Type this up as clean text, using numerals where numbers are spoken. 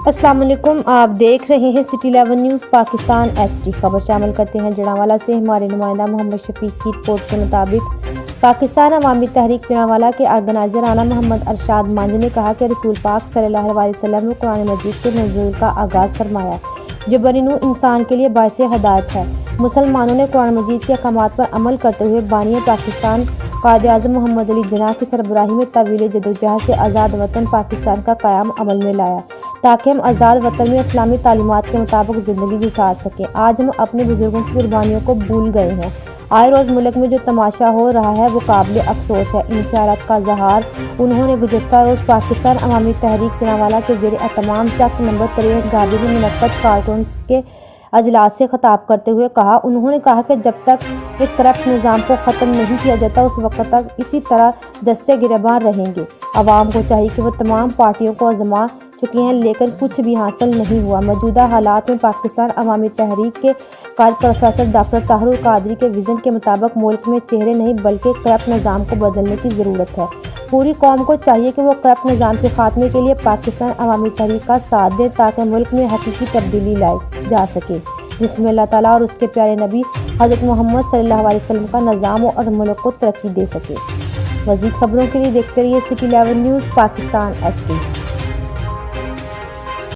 अस्सलाम वालेकुम, आप देख रहे हैं सिटी 11 न्यूज़ पाकिस्तान HD। खबर शामिल करते हैं जनावाला से। हमारे नुमाइंदा मोहम्मद शफीक की रिपोर्ट के मुताबिक पाकिस्तान अवामी तहरीक जनावाला के ऑर्गेनाइजर राना मोहम्मद अरशाद मांझी ने कहा कि रसूल पाक सल्लल्लाहु अलैहि वसल्लम ने कुरान मजीद के नज़ूल का आगाज़ फरमाया जो बनी-नूह इंसान के लिए बाइस हदायत है। मुसलमानों ने कुरान मजीद के अहकामात पर अमल करते हुए बानी पाकिस्तान कायद-ए-आज़म मोहम्मद अली जिन्ना की सरबराही में तवील जदोजहद से आज़ाद वतन पाकिस्तान का क़याम अमल में लाया ताकि हम आज़ाद वतन में इस्लामी तालीमात के मुताबिक ज़िंदगी गुजार सकें। आज हम अपने बुजुर्गों की कुर्बानियों को भूल गए हैं। आए रोज़ मुल्क में जो तमाशा हो रहा है वो काबिल अफसोस है। इन ख्यालात का इज़हार उन्होंने गुज़श्ता रोज़ पाकिस्तान अवामी तहरीक जनावाला के ज़ेर एहतमाम चक नंबर 63 गाड़ी में मुनक्कद कारकुन के अजलास से खिताब करते हुए कहा। उन्होंने कहा कि जब तक एक करप्ट निज़ाम को ख़त्म नहीं किया जाता उस वक्त तक इसी तरह दस्ते गिरबान रहेंगे। आवाम को चाहिए कि वो तमाम पार्टियों को आज़मा चुकी हैं लेकिन कुछ भी हासिल नहीं हुआ। मौजूदा हालात में पाकिस्तान अवामी तहरीक के कायद प्रोफेसर डॉक्टर ताहिरुल कादरी के विज़न के मुताबिक मुल्क में चेहरे नहीं बल्कि करप्ट निज़ाम को बदलने की ज़रूरत है। पूरी कौम को चाहिए कि वो करप्ट निज़ाम के खात्मे के लिए पाकिस्तान अवामी तहरीक का साथ दें ताकि मुल्क में हकीकी तब्दीली लाई जा सके जिसमें अल्लाह ताला और उसके प्यारे नबी हज़रत मोहम्मद सल्लल्लाहु अलैहि वसल्लम का निज़ाम और मुल्क को तरक्की दे सके। मज़ीद खबरों के लिए देखते रहिए सिटी 11 न्यूज़ पाकिस्तान HD।